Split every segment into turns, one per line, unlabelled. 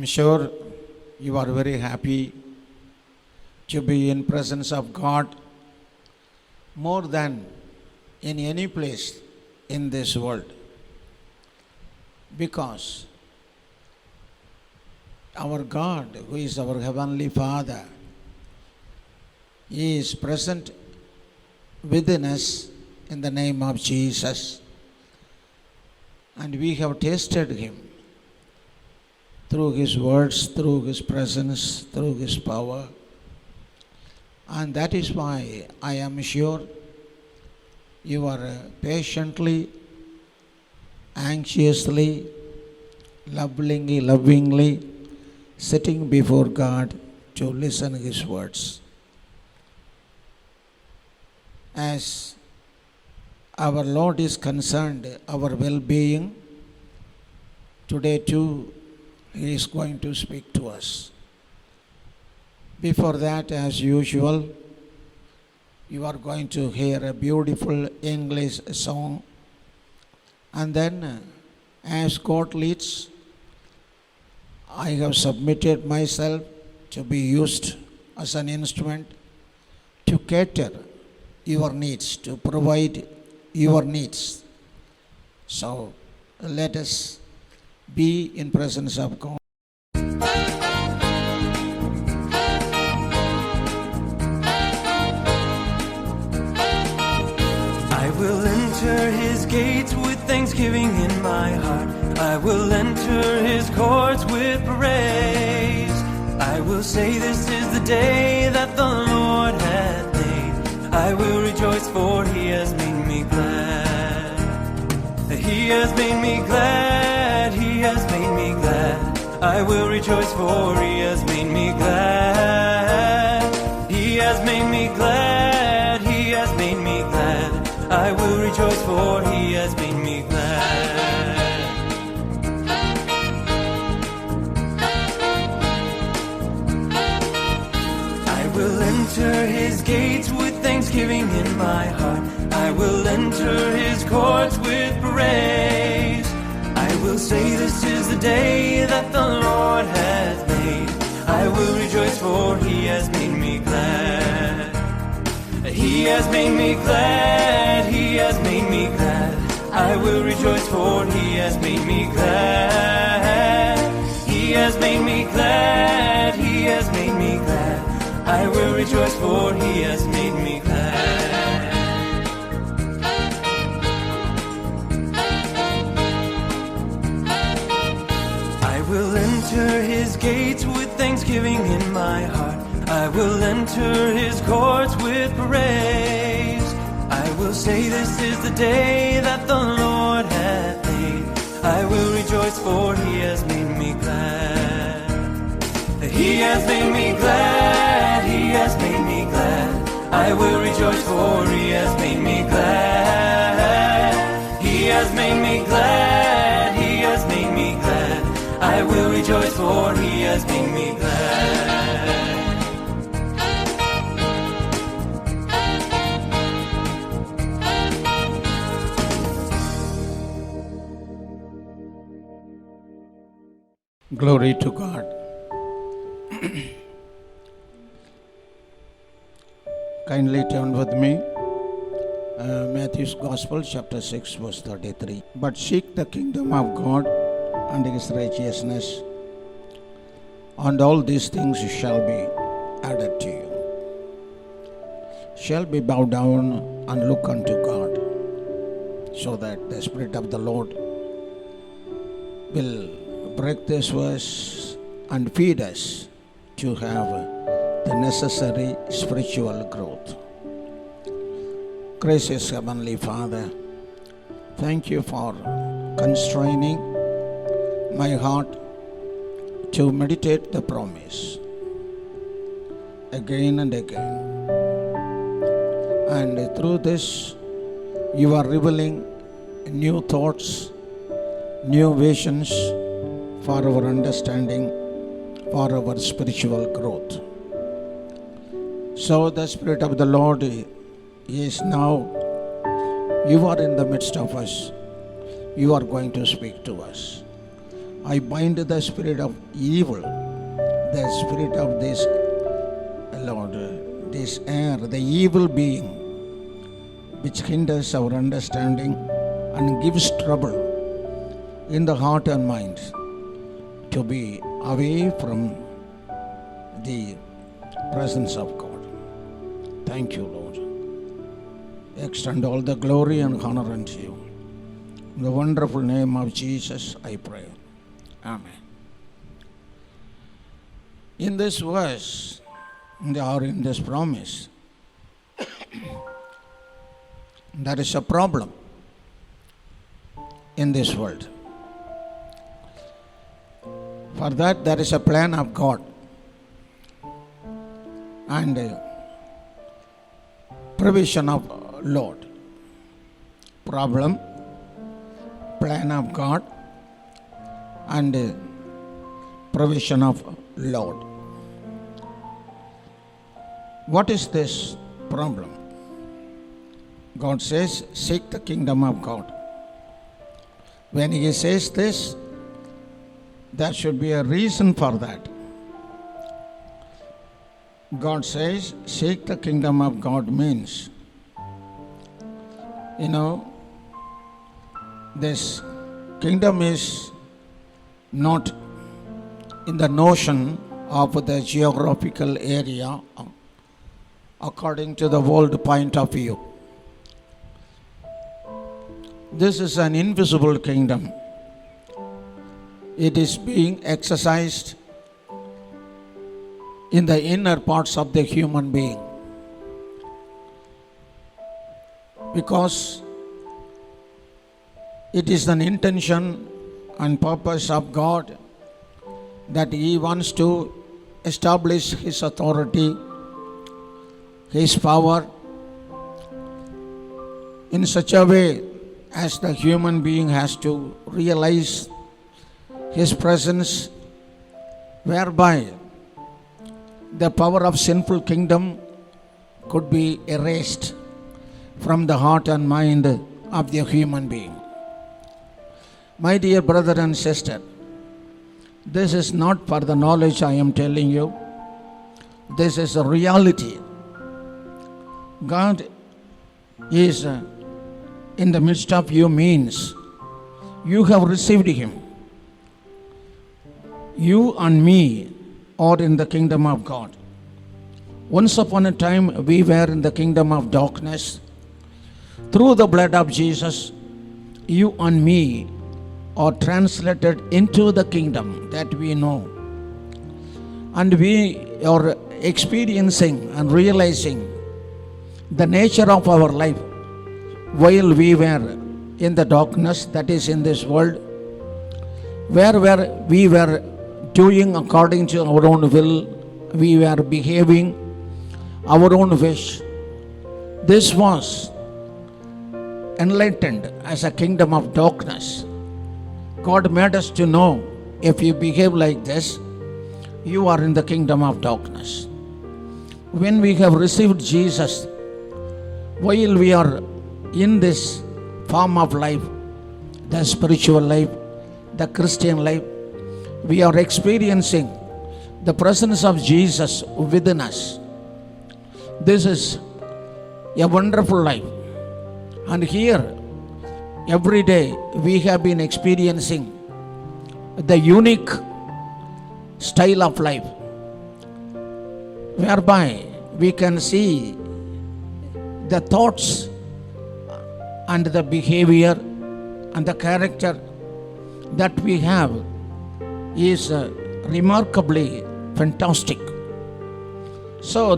I'm sure you are very happy to be in presence of God more than in any place in this world, because our God, who is our Heavenly Father, He is present within us in the name of Jesus, and we have tasted Him through His words, through His presence, through His power. And that is why I am sure you are patiently, anxiously, lovingly sitting before God to listen His words. As our Lord is concerned, our well-being, today too He is going to speak to us. Before that, as usual, you are going to hear a beautiful English song, and then as God leads, I have submitted myself to be used as an instrument to cater your needs, to provide your needs. So let us be in presence of God.
I will enter His gates with thanksgiving in my heart. I will enter His courts with praise. I will say, this is the day that the Lord hath made. I will rejoice, for He has made me glad. He has made me glad. He has made me glad. I will rejoice, for He has made me glad. He has made me glad. He has made me glad. I will rejoice, for He has made me glad. I will enter His gates with thanksgiving in my heart. I will enter His courts with praise. I will say, this is the day that the Lord hath made. I will rejoice, for He has made me glad. He has made me glad. He has made me glad. I will rejoice, for He has made me glad. He has made me glad. He has made me glad. I will rejoice, for He has made me glad. I will enter His gates with thanksgiving in my heart. I will enter His courts with praise. I will say, this is the day that the Lord hath made. I will rejoice, for He has made me glad. He has made me glad. He has made me glad. I will rejoice, for He has made me glad. He has made me glad. He has made me glad. I will rejoice, for He has made me glad.
Glory to God. Kindly turn with me. Matthew's Gospel, chapter 6, verse 33. But seek the kingdom of God and His righteousness, and all these things shall be added to you. Shall we bow down and look unto God, so that the Spirit of the Lord will break this verse and feed us to have the necessary spiritual growth. Gracious Heavenly Father, thank you for constraining my heart to meditate the promise again and again. And through this, you are revealing new thoughts, new visions for our understanding, for our spiritual growth. So the Spirit of the Lord is now, you are in the midst of us. You are going to speak to us. I bind the spirit of evil, the spirit of this, Lord, this air, the evil being, which hinders our understanding and gives trouble in the heart and mind, to be away from the presence of God. Thank you, Lord. Extend all the glory and honor unto you. In the wonderful name of Jesus, I pray. Amen. In this verse, or in this promise, there is a problem in this world. For that, there is a plan of God and provision of Lord. Problem, plan of God, and provision of Lord. What is this problem? God says, seek the kingdom of God. When He says this, there should be a reason for that. God says, seek the kingdom of God means, this kingdom is not in the notion of the geographical area according to the world point of view. This is an invisible kingdom. It is being exercised in the inner parts of the human being. Because it is an intention and purpose of God that He wants to establish His authority, His power, in such a way as the human being has to realize His presence, whereby the power of sinful kingdom could be erased from the heart and mind of the human being. My dear brother and sister, this is not for the knowledge I am telling you. This is a reality. God is in the midst of you means you have received Him. You and me are in the kingdom of God. Once upon a time we were in the kingdom of darkness. Through the blood of Jesus, you and me are translated into the kingdom that we know. And we are experiencing and realizing the nature of our life while we were in the darkness that is in this world, where we were doing according to our own will, we were behaving our own wish. This was enlightened as a kingdom of darkness. God made us to know, if you behave like this, you are in the kingdom of darkness. When we have received Jesus, while we are in this form of life, the spiritual life, the Christian life, we are experiencing the presence of Jesus within us. This is a wonderful life. And here, every day, we have been experiencing the unique style of life, whereby we can see the thoughts and the behavior and the character that we have is remarkably fantastic. So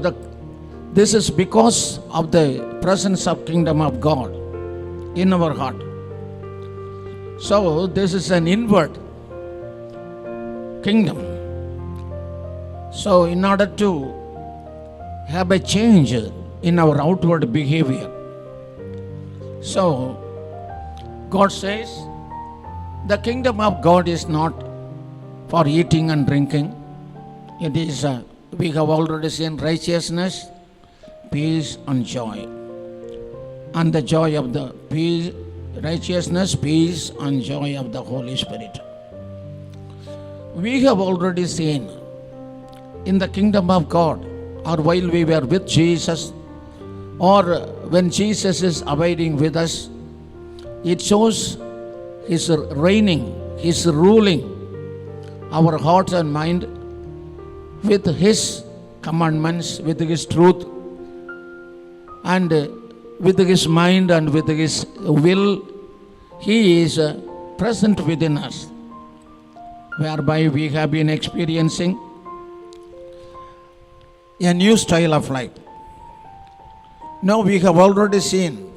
this is because of the presence of kingdom of God in our heart. So this is an inward kingdom. So in order to have a change in our outward behavior, so God says the kingdom of God is not for eating and drinking. It is, we have already seen, righteousness, peace and joy. And the joy of the peace, righteousness, peace and joy of the Holy Spirit. We have already seen in the kingdom of God, or while we were with Jesus, or when Jesus is abiding with us, it shows His reigning, His ruling our heart and mind with His commandments, with His truth, and with His mind and with His will. He is present within us, whereby we have been experiencing a new style of life. Now we have already seen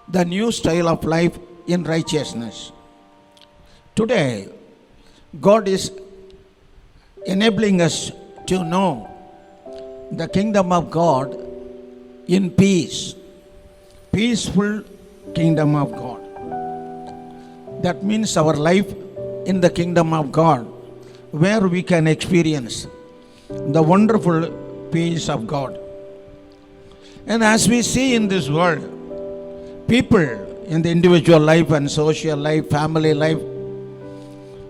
the new style of life in righteousness. Today, God is enabling us to know the kingdom of God in peace, peaceful kingdom of God. That means our life in the kingdom of God, where we can experience the wonderful peace of God. And as we see in this world, people in the individual life and social life, family life,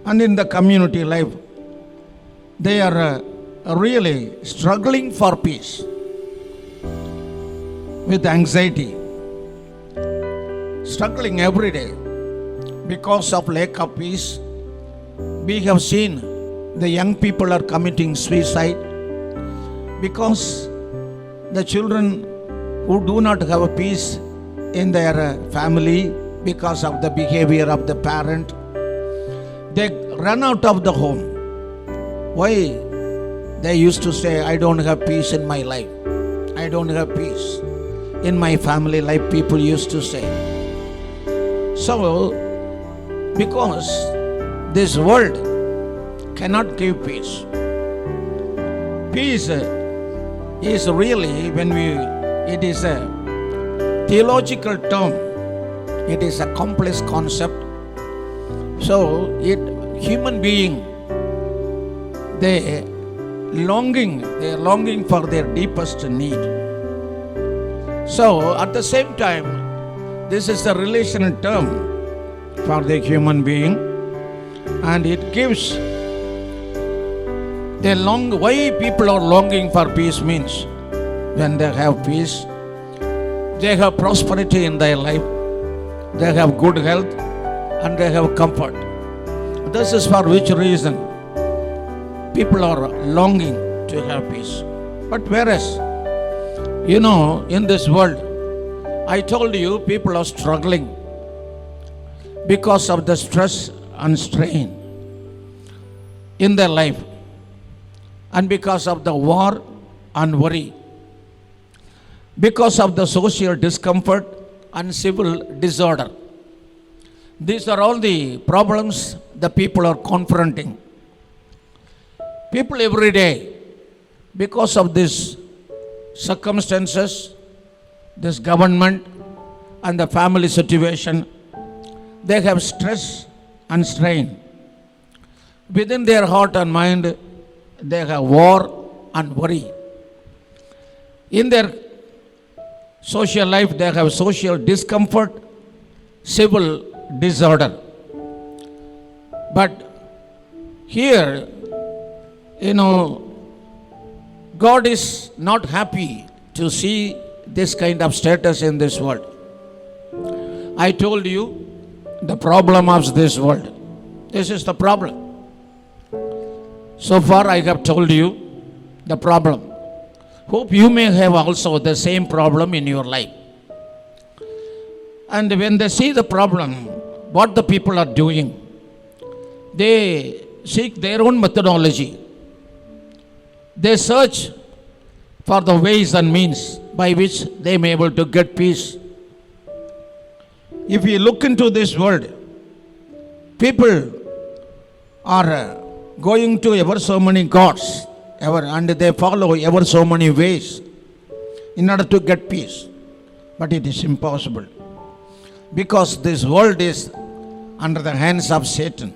and in the community life, they are really struggling for peace with anxiety, struggling every day because of lack of peace. We have seen the young people are committing suicide because the children who do not have a peace in their family because of the behavior of the parent, they run out of the home. Why? They used to say, I don't have peace in my life. I don't have peace in my family life, people used to say. So, because this world cannot give peace. Peace is really, it is a theological term. It is a complex concept. So, human being, they are longing for their deepest need. So, at the same time, this is a relational term for the human being, and it gives why people are longing for peace means when they have peace, they have prosperity in their life, they have good health, and they have comfort. This is for which reason people are longing to have peace. But whereas, in this world, I told you people are struggling because of the stress and strain in their life, and because of the war and worry, because of the social discomfort and civil disorder. These are all the problems the people are confronting. People every day, because of these circumstances, this government and the family situation, they have stress and strain. Within their heart and mind, they have war and worry. In their social life, they have social discomfort, civil disorder. But here, God is not happy to see this kind of status in this world. I told you the problem of this world. This is the problem. So far I have told you the problem. Hope you may have also the same problem in your life. And when they see the problem, what the people are doing, they seek their own methodology. They search for the ways and means by which they may be able to get peace. If we look into this world, people are going to ever so many gods, and they follow ever so many ways in order to get peace. But it is impossible, because this world is under the hands of Satan.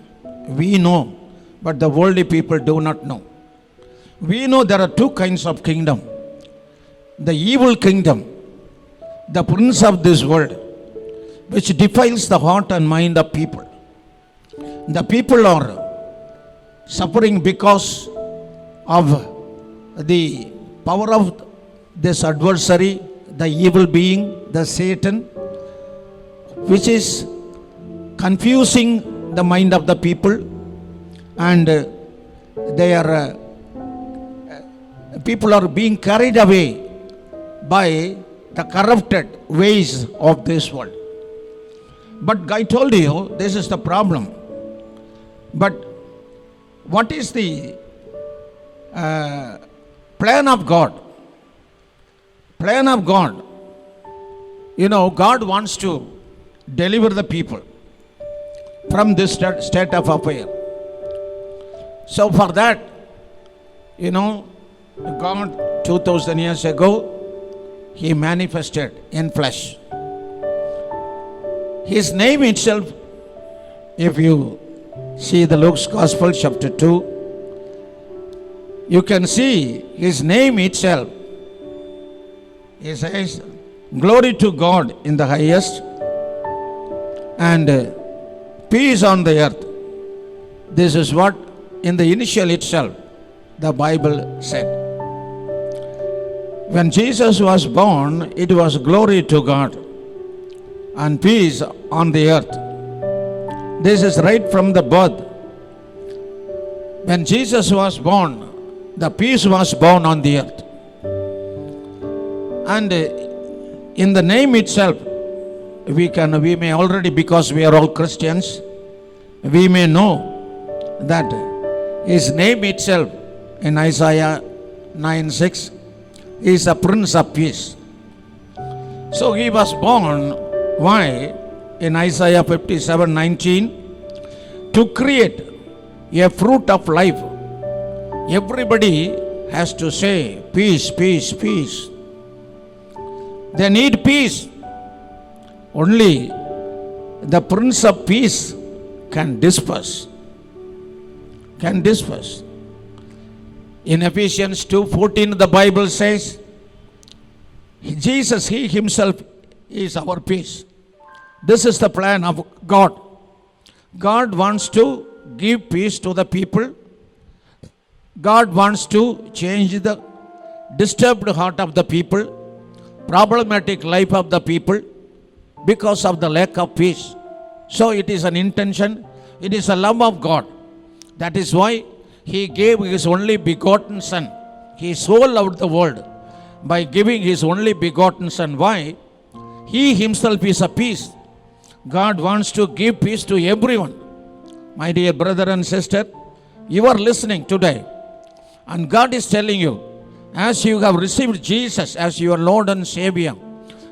We know, but the worldly people do not know. We know there are two kinds of kingdom. The evil kingdom, the prince of this world, which defiles the heart and mind of people. The people are suffering because of the power of this adversary, the evil being, the Satan, which is confusing the mind of the people, and people are being carried away by the corrupted ways of this world. But I told you, this is the problem. But what is the plan of God? Plan of God. You know, God wants to deliver the people from this state of affair. So for that, you know, God 2000 years ago, He manifested in flesh. His name itself, if you see the Luke's Gospel chapter 2, you can see His name itself. He says, glory to God in the highest and peace on the earth. This is what in the initial itself the Bible said. When Jesus was born, it was glory to God and peace on the earth. This is right from the birth. When Jesus was born, the peace was born on the earth. And in the name itself, we may already, because we are all Christians, we may know that His name itself in Isaiah 9:6 is a Prince of Peace. So He was born, why? In Isaiah 57:19, to create a fruit of life. Everybody has to say peace, peace, peace. They need peace. Only the Prince of Peace can disperse. Can disperse. In Ephesians 2:14, the Bible says, Jesus, He Himself is our peace. This is the plan of God. God wants to give peace to the people. God wants to change the disturbed heart of the people, problematic life of the people because of the lack of peace. So it is an intention, it is a love of God. That is why He gave His only begotten Son. He so loved the world by giving His only begotten Son. Why? He Himself is a peace. God wants to give peace to everyone. My dear brother and sister, you are listening today, and God is telling you, as you have received Jesus as your Lord and Savior,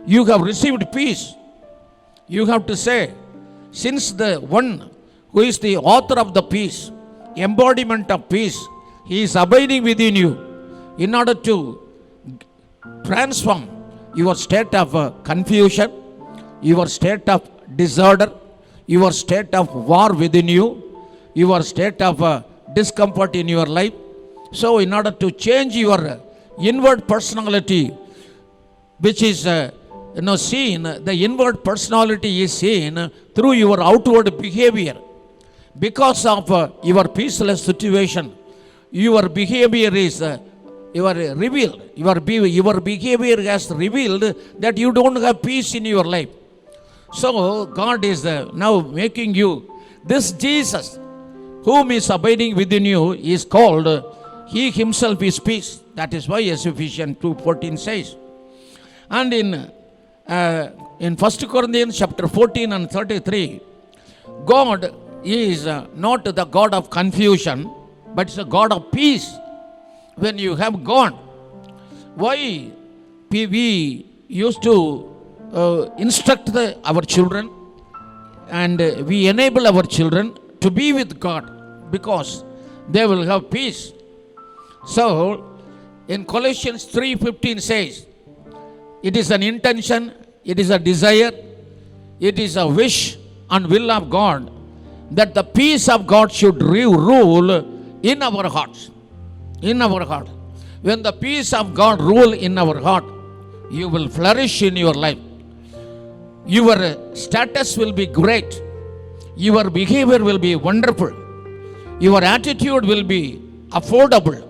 you have received peace. You have to say, since the one who is the author of the peace, embodiment of peace, He is abiding within you in order to transform your state of confusion, your state of disorder, your state of war within you, your state of discomfort in your life. So in order to change your inward personality, which is seen, the inward personality is seen through your outward behavior. Because of your peaceless situation, your behavior is revealed. Your behavior has revealed that you don't have peace in your life. So God is now making you, this Jesus whom is abiding within you is called, He Himself is peace. That is why Ephesians 2:14 says. And in 1 Corinthians chapter 14 and 33, God is not the God of confusion, but it's a God of peace. When you have God, why we used to instruct our children, and we enable our children to be with God because they will have peace. So in Colossians 3:15 says, it is an intention, it is a desire, it is a wish and will of God that the peace of God should rule in our hearts. In our heart. When the peace of God rule in our heart, you will flourish in your life. Your status will be great. Your behavior will be wonderful. Your attitude will be affordable.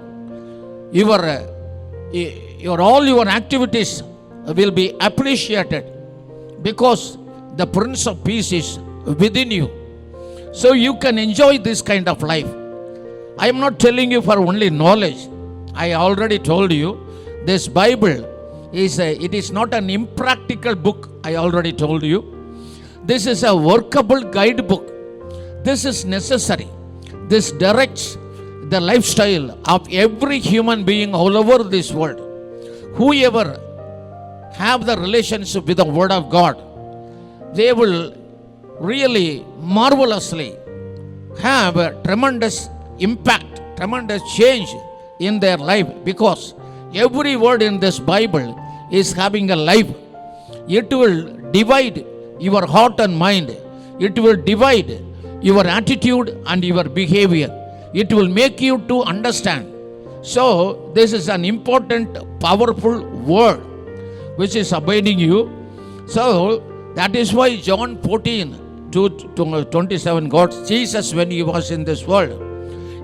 All your activities will be appreciated because the Prince of Peace is within you. So you can enjoy this kind of life. I am not telling you for only knowledge. I already told you this Bible it is not an impractical book. I already told you. This is a workable guidebook. This is necessary. This directs the lifestyle of every human being all over this world. Whoever have the relationship with the Word of God, they will really marvelously have a tremendous impact, tremendous change in their life, because every word in this Bible is having a life. It will divide your heart and mind. It will divide your attitude and your behavior. It will make you to understand. So this is an important, powerful word which is abiding you. So that is why John 14:27, Jesus, when he was in this world,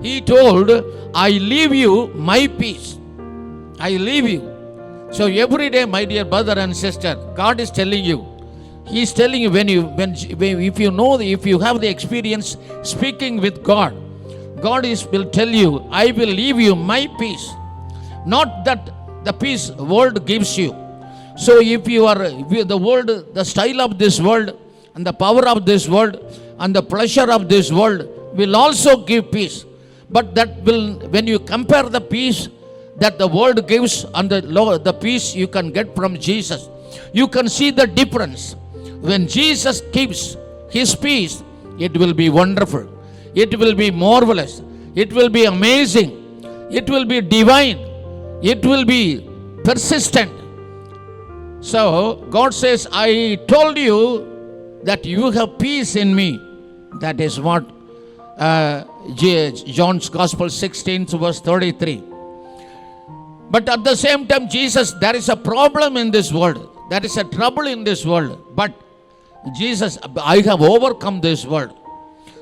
he told, I leave you my peace. I leave you. So every day, my dear brother and sister, God is telling you. He is telling you if you know, if you have the experience speaking with God, God will tell you, I will leave you my peace. Not that the peace world gives you. So if you are the world, the style of this world, and the power of this world, and the pleasure of this world will also give peace. But that will, when you compare the peace that the world gives and the peace you can get from Jesus, you can see the difference. When Jesus gives his peace, it will be wonderful. It will be marvelous. It will be amazing. It will be divine. It will be persistent. So God says, I told you that you have peace in me. That is what John's Gospel 16 verse 33. But at the same time, Jesus, there is a problem in this world. There is a trouble in this world. But Jesus, I have overcome this world.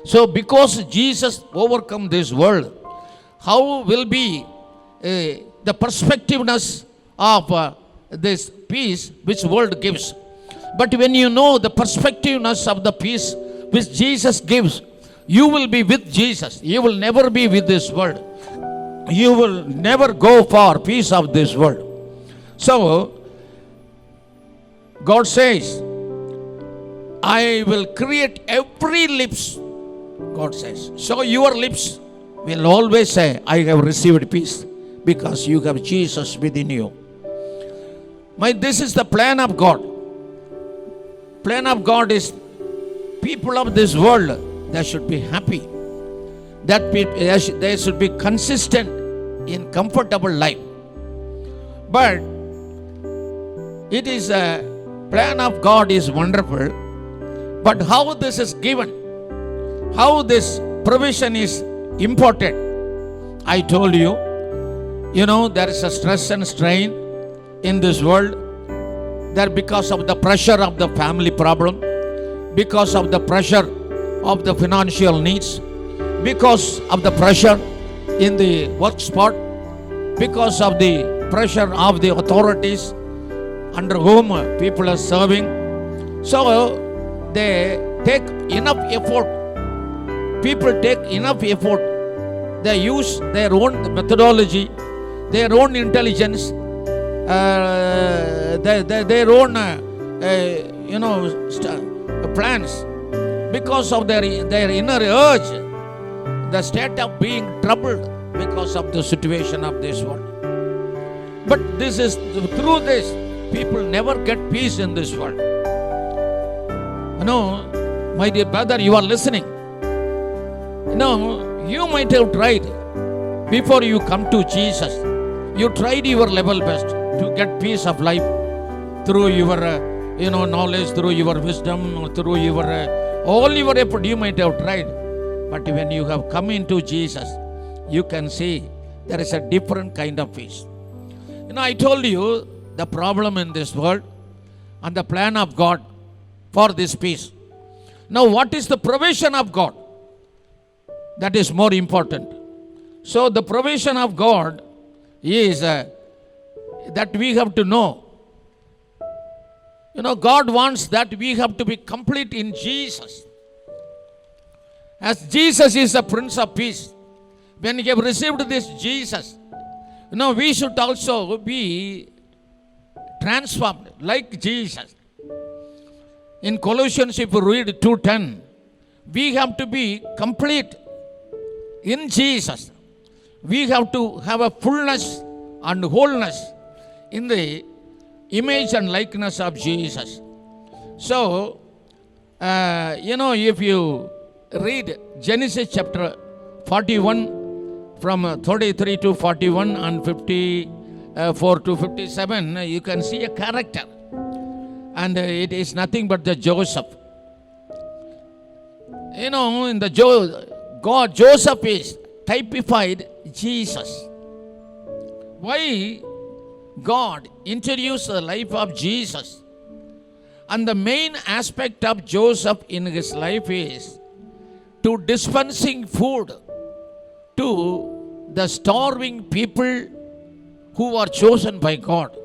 So because Jesus overcome this world, how will be the perspectiveness of this peace which world gives? But when you know the perspectiveness of the peace which Jesus gives, you will be with Jesus. You will never be with this world. You will never go for peace of this world. So God says, I will create every lips. God says, so your lips will always say, I have received peace, because you have Jesus within you. This is the plan of God. Plan of God is people of this world, they should be happy. That they should be consistent in comfortable life. But it is a plan of God is wonderful. But how this is given, how this provision is important, I told you, there is a stress and strain in this world. That because of the pressure of the family problem, because of the pressure of the financial needs, because of the pressure in the work spot, because of the pressure of the authorities under whom people are serving. So they take enough effort. People take enough effort. They use their own methodology, their own intelligence, their own plans, because of their inner urge, the state of being troubled because of the situation of this world. But this is through this, people never get peace in this world. My dear brother, you are listening. You might have tried before you come to Jesus. You tried your level best to get peace of life through your knowledge, through your wisdom, through your all your effort. You might have tried. But when you have come into Jesus, you can see there is a different kind of peace. I told you the problem in this world and the plan of God for this peace. Now, what is the provision of God? That is more important. So the provision of God is that we have to know. God wants that we have to be complete in Jesus. As Jesus is the Prince of Peace, when we have received this Jesus, we should also be transformed like Jesus. In Colossians, if you read 2:10, we have to be complete in Jesus. We have to have a fullness and wholeness in the image and likeness of Jesus. So, if you read Genesis chapter 41 from 33 to 41 and 54 to 57, you can see a character. And it is nothing but the Joseph. In the Joseph is typified Jesus. Why God introduced the life of Jesus? And the main aspect of Joseph in his life is to dispensing food to the starving people who are chosen by God.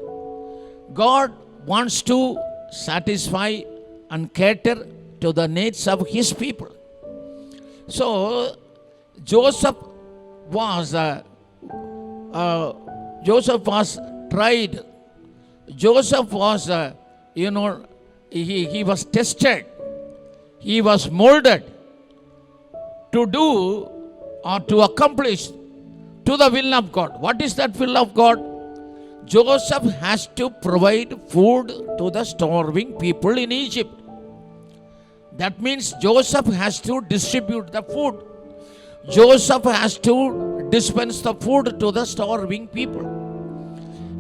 God wants to satisfy and cater to the needs of his people. So Joseph was tried. Joseph was, he was tested. He was molded to do or to accomplish to the will of God. What is that will of God? Joseph has to provide food to the starving people in Egypt. That means Joseph has to distribute the food. Joseph has to dispense the food to the starving people.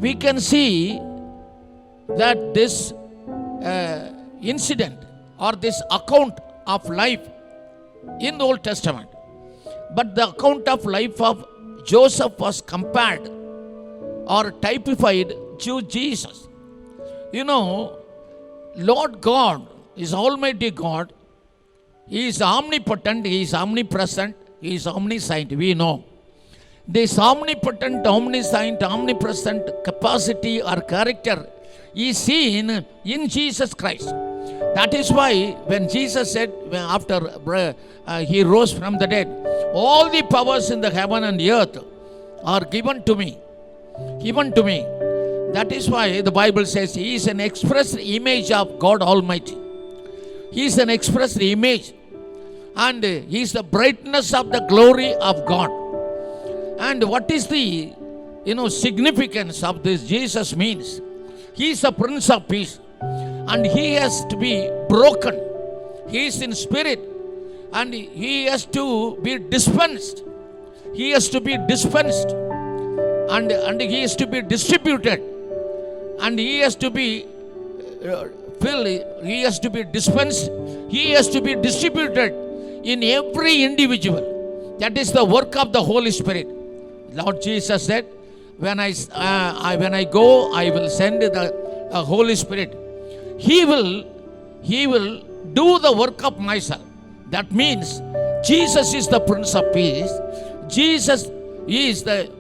We can see that this incident or this account of life in the Old Testament. But the account of life of Joseph was compared or typified to Jesus. Lord God is Almighty God. He is omnipotent, He is omnipresent, He is omniscient. We know. This omnipotent, omniscient, omnipresent capacity or character is seen in Jesus Christ. That is why when Jesus said, after He rose from the dead, all the powers in the heaven and the earth are given to me. Given to me. That is why the Bible says He is an express image of God Almighty. He is an express image. And He is the brightness of the glory of God. And what is the significance of this Jesus means? He is the Prince of Peace. And He has to be broken. He is in spirit. And He has to be dispensed. He has to be dispensed. And He has to be distributed. And He has to be filled. He has to be dispensed. He has to be distributed in every individual. That is the work of the Holy Spirit. Lord Jesus said, when I go, I will send the Holy Spirit. He will do the work of myself. That means Jesus is the Prince of Peace. Jesus is the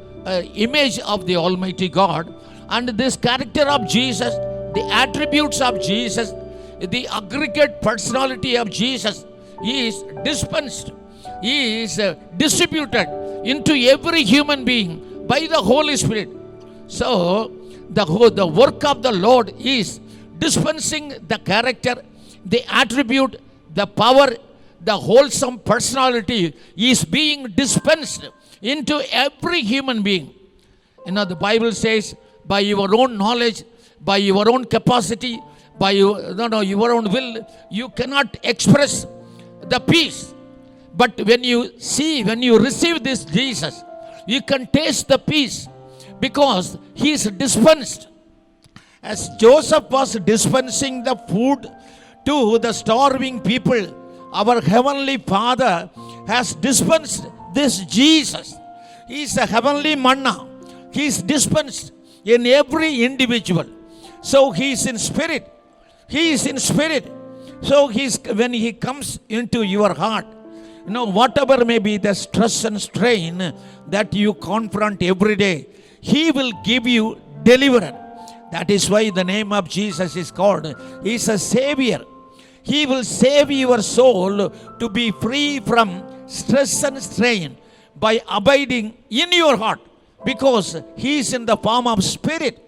image of the Almighty God. And this character of Jesus, the attributes of Jesus, the aggregate personality of Jesus is dispensed, is distributed into every human being by the Holy Spirit. So the work of the Lord is dispensing the character, the attribute, the power, the wholesome personality is being dispensed into every human being. The Bible says, by your own knowledge, by your own capacity, by your own will, you cannot express the peace. But when you receive this Jesus, you can taste the peace because He is dispensed. As Joseph was dispensing the food to the starving people, our Heavenly Father has dispensed this Jesus. He is a heavenly manna. He is dispensed in every individual. So He is in spirit. He is in spirit. So when He comes into your heart, whatever may be the stress and strain that you confront every day, He will give you deliverance. That is why the name of Jesus is called. He is a Savior. He will save your soul to be free from stress and strain by abiding in your heart, because He is in the form of Spirit.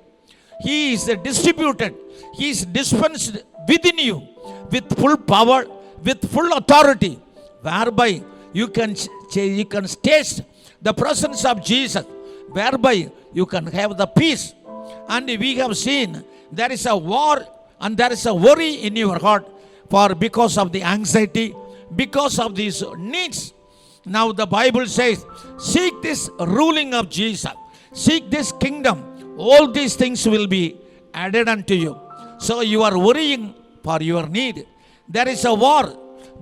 He is distributed. He is dispensed within you with full power, with full authority, whereby you can taste the presence of Jesus, whereby you can have the peace. And we have seen there is a war and there is a worry in your heart because of the anxiety, because of these needs. Now the Bible says, seek this ruling of Jesus, seek this kingdom. All these things will be added unto you. So you are worrying for your need. There is a war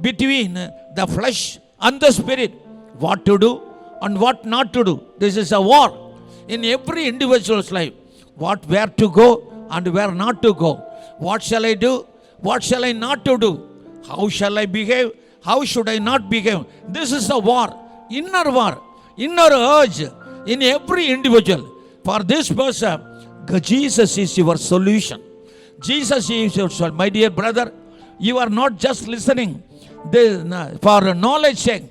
between the flesh and the spirit. What to do and what not to do. This is a war in every individual's life. Where to go and where not to go. What shall I do? What shall I not to do? How shall I behave? How should I not behave? This is a war, inner urge in every individual. For this person, Jesus is your solution. Jesus is your solution. My dear brother, you are not just listening for knowledge sake.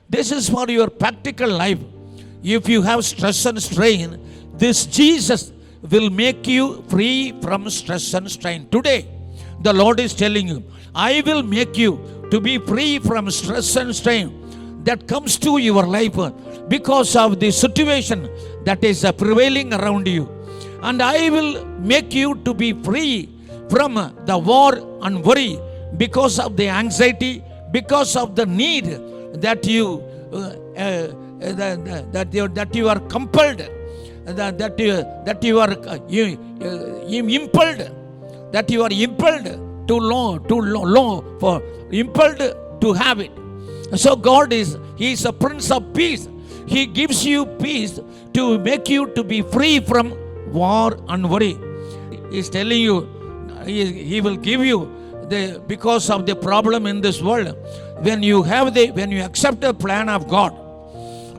This is for your practical life. If you have stress and strain, this Jesus will make you free from stress and strain. Today, the Lord is telling you, I will make you to be free from stress and strain that comes to your life because of the situation that is prevailing around you. And I will make you to be free from the war and worry because of the anxiety, because of the need that you are compelled, that you are impelled to have it. So God He is a Prince of Peace. He gives you peace to make you to be free from war and worry. He is telling you, He will give you because of the problem in this world. When you accept the plan of God,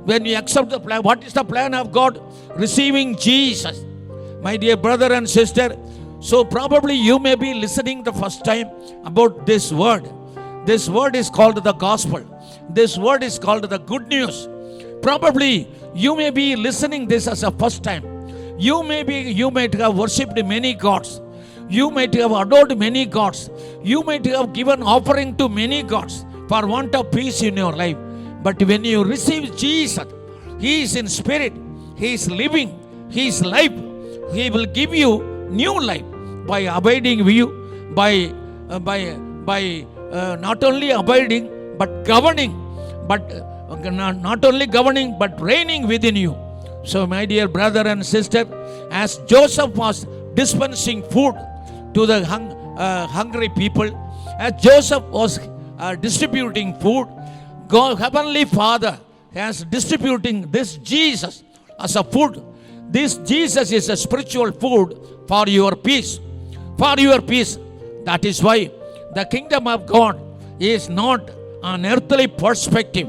when you accept the plan, what is the plan of God? Receiving Jesus. My dear brother and sister, so probably you may be listening the first time about this word. This word is called the gospel. This word is called the good news. Probably you may be listening this as a first time. You might have worshipped many gods. You might have adored many gods. You might have given offering to many gods for want of peace in your life. But when you receive Jesus, He is in spirit. He is living. He is life. He will give you new life by abiding with you, by not only abiding but governing, but not only governing but reigning within you. So my dear brother and sister, as Joseph was dispensing food to the hungry people, as Joseph was distributing food, God, Heavenly Father, has distributing this Jesus as a food. This Jesus is a spiritual food for your peace. For your peace. That is why the kingdom of God is not an earthly perspective,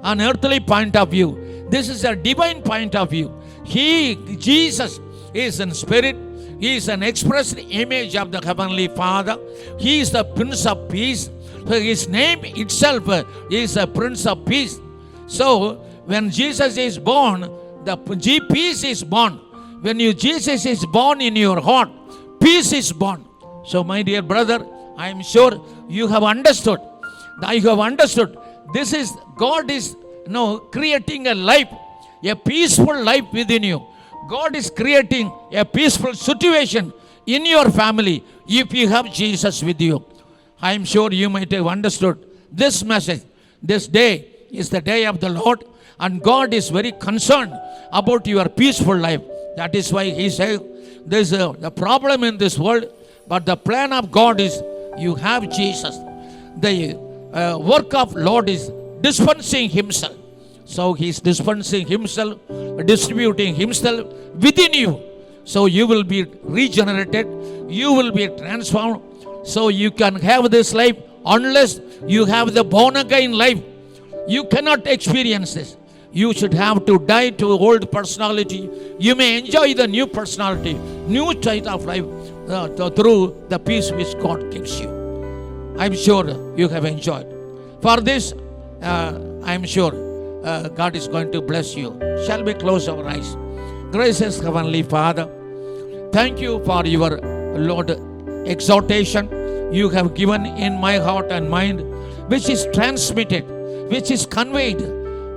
an earthly point of view. This is a divine point of view. Jesus is in spirit. He is an expressed image of the Heavenly Father. He is the Prince of Peace. His name itself is a Prince of Peace. So when Jesus is born, the peace is born. When Jesus is born in your heart, peace is born. So my dear brother, I am sure you have understood. This is God is creating a life, a peaceful life within you. God is creating a peaceful situation in your family if you have Jesus with you. I am sure you might have understood this message. This day is the day of the Lord, and God is very concerned about your peaceful life. That is why He said there is a problem in this world, but the plan of God is you have Jesus. The work of Lord is dispensing Himself. So He is dispensing Himself, distributing Himself within you. So you will be regenerated, you will be transformed. So you can have this life unless you have the born again life. You cannot experience this. You should have to die to old personality. You may enjoy the new personality, new type of life through the peace which God gives you. I'm sure you have enjoyed. For this, I'm sure God is going to bless you. Shall we close our eyes? Gracious Heavenly Father, thank you for your, Lord, exhortation you have given in my heart and mind, which is transmitted, which is conveyed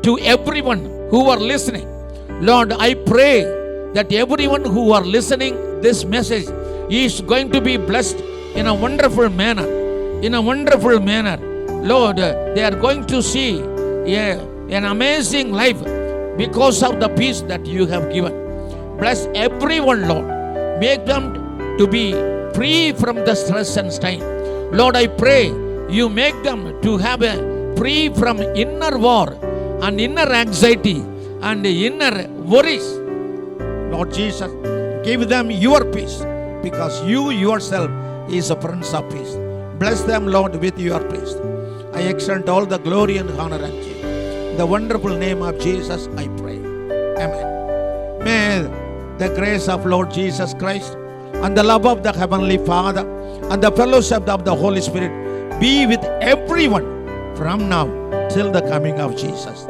to everyone who are listening. Lord, I pray that everyone who are listening this message is going to be blessed in a wonderful manner. In a wonderful manner. Lord, they are going to see an amazing life because of the peace that you have given. Bless everyone, Lord. Make them to be free from the stress and strain. Lord, I pray you make them to have a free from inner war and inner anxiety and inner worries. Lord Jesus, give them your peace because you yourself is a Prince of Peace. Bless them, Lord, with your peace. I extend all the glory and honor unto you. In the wonderful name of Jesus, I pray. Amen. May the grace of Lord Jesus Christ and the love of the Heavenly Father and the fellowship of the Holy Spirit be with everyone from now till the coming of Jesus.